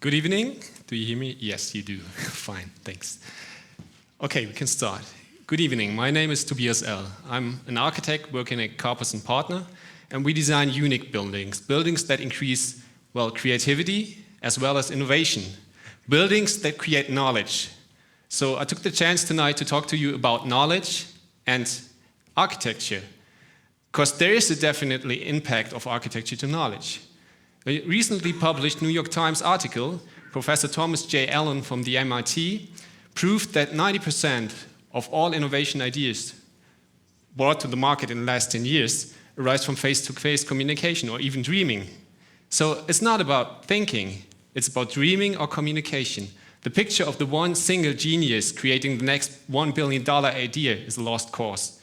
Good evening. Do you hear me? Yes, you do. Fine, thanks. Okay, we can start. Good evening. My name is Tobias Ell. I'm an architect working at Carpus & Partner, and we design unique buildings, buildings that increase, creativity as well as innovation, buildings that create knowledge. So I took the chance tonight to talk to you about knowledge and architecture, because there is a definitely impact of architecture to knowledge. A recently published New York Times article, Professor Thomas J. Allen from the MIT, proved that 90% of all innovation ideas brought to the market in the last 10 years arise from face-to-face communication or even dreaming. So it's not about thinking, it's about dreaming or communication. The picture of the one single genius creating the next $1 billion idea is a lost cause.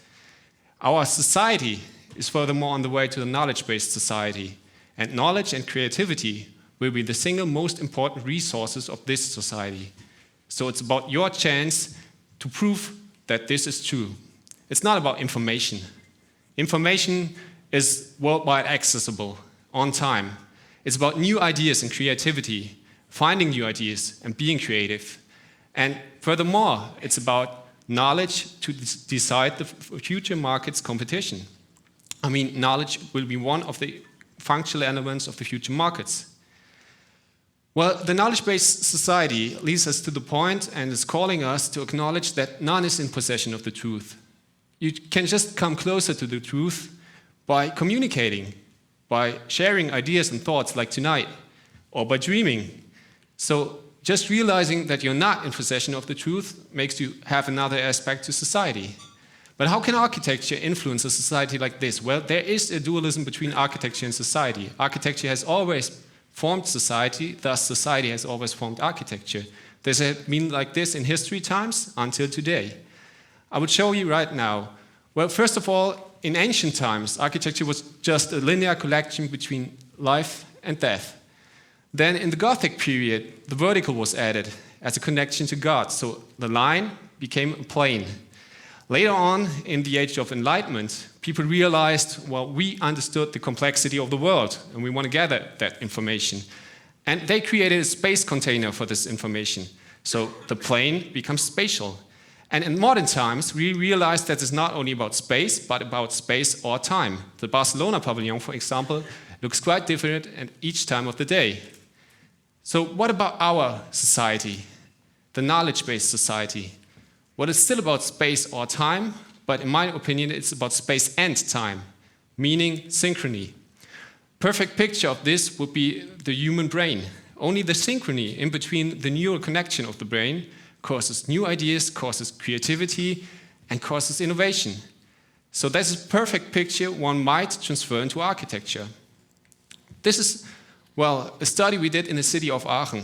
Our society is furthermore on the way to a knowledge-based society, and knowledge and creativity will be the single most important resources of this society. So it's about your chance to prove that this is true. It's not about information. Information is worldwide accessible, on time. It's about new ideas and creativity, finding new ideas and being creative. And furthermore, it's about knowledge to decide the future market's competition. I mean, knowledge will be one of the functional elements of the future markets. Well, the knowledge-based society leads us to the point and is calling us to acknowledge that none is in possession of the truth. You can just come closer to the truth by communicating, by sharing ideas and thoughts like tonight, or by dreaming. So just realizing that you're not in possession of the truth makes you have another aspect to society. But how can architecture influence a society like this? Well, there is a dualism between architecture and society. Architecture has always formed society, thus society has always formed architecture. Does it mean like this in history times until today? I would show you right now. Well, first of all, in ancient times, architecture was just a linear collection between life and death. Then in the Gothic period, the vertical was added as a connection to God, so the line became a plane. Later on, in the age of enlightenment, people realized, we understood the complexity of the world, and we want to gather that information. And they created a space container for this information. So the plane becomes spatial. And in modern times, we realized that it's not only about space, but about space or time. The Barcelona pavilion, for example, looks quite different at each time of the day. So what about our society, the knowledge-based society? Well, it's still about space or time, but in my opinion, it's about space and time, meaning synchrony. Perfect picture of this would be the human brain. Only the synchrony in between the neural connection of the brain causes new ideas, causes creativity, and causes innovation. So that's a perfect picture one might transfer into architecture. This is, a study we did in the city of Aachen.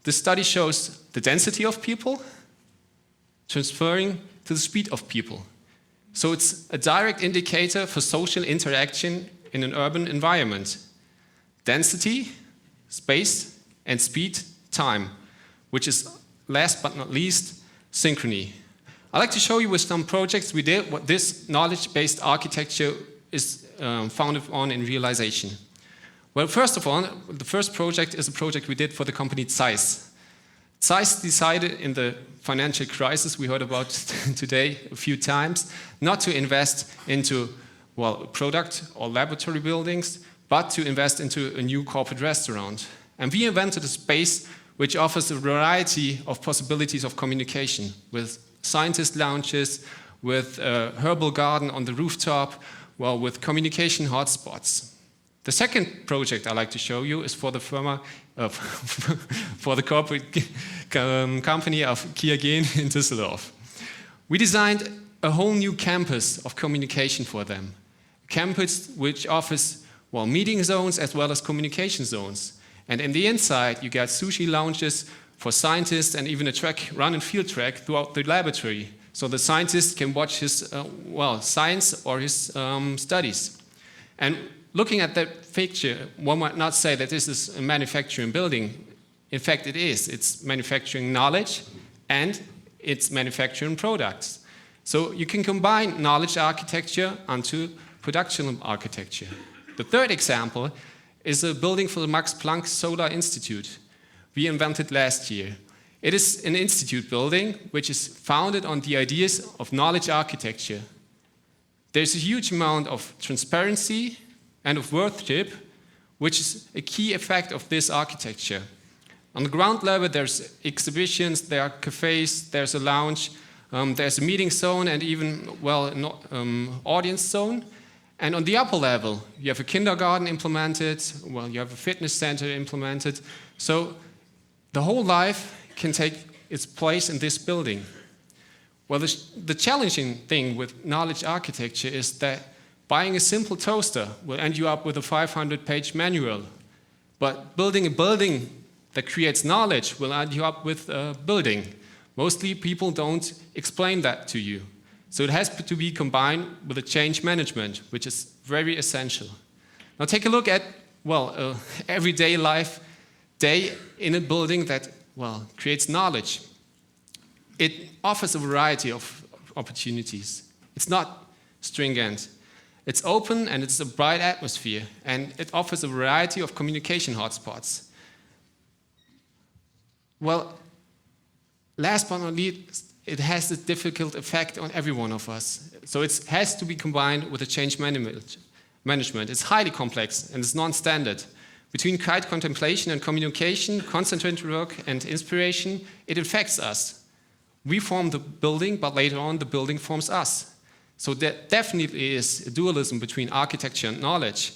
The study shows the density of people transferring to the speed of people. So it's a direct indicator for social interaction in an urban environment. Density, space, and speed, time, which is last but not least, synchrony. I'd like to show you with some projects we did what this knowledge-based architecture is founded on in realization. Well, first of all, the first project is a project we did for the company Zeiss. Zeiss decided in the financial crisis we heard about today a few times not to invest into, product or laboratory buildings, but to invest into a new corporate restaurant. And we invented a space which offers a variety of possibilities of communication with scientist lounges, with a herbal garden on the rooftop, with communication hotspots. The second project I'd like to show you is for the for the corporate company of Kia Gen in Düsseldorf. We designed a whole new campus of communication for them. A campus which offers, meeting zones as well as communication zones. And in the inside, you get sushi lounges for scientists and even a run and field track throughout the laboratory. So the scientist can watch his, science or his studies. And looking at that picture, one might not say that this is a manufacturing building. In fact, it is. It's manufacturing knowledge and it's manufacturing products. So you can combine knowledge architecture onto production architecture. The third example is a building for the Max Planck Solar Institute. we invented last year. It is an institute building which is founded on the ideas of knowledge architecture. There's a huge amount of transparency and of workship, which is a key effect of this architecture. On the ground level, there's exhibitions, there are cafes, there's a lounge, there's a meeting zone, and even, well, an audience zone. And on the upper level, you have a kindergarten implemented, well, you have a fitness center implemented. So the whole life can take its place in this building. Well, the challenging thing with knowledge architecture is that buying a simple toaster will end you up with a 500-page manual. But building a building that creates knowledge will end you up with a building. Mostly people don't explain that to you. So it has to be combined with a change management, which is very essential. Now take a look at, well, everyday life day in a building that, well, creates knowledge. It offers a variety of opportunities. It's not stringent. It's open and it's a bright atmosphere, and it offers a variety of communication hotspots. Well, last but not least, it has a difficult effect on every one of us. So it has to be combined with a change management. It's highly complex and it's non-standard. Between quiet contemplation and communication, concentrated work and inspiration, it affects us. We form the building, but later on the building forms us. So there definitely is a dualism between architecture and knowledge.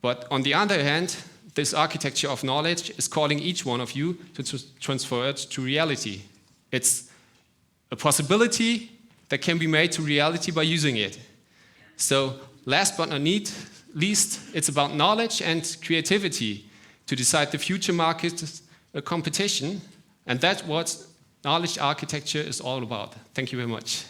But on the other hand, this architecture of knowledge is calling each one of you to transfer it to reality. It's a possibility that can be made to reality by using it. So last but not least, it's about knowledge and creativity to decide the future market competition, and that's what knowledge architecture is all about. Thank you very much.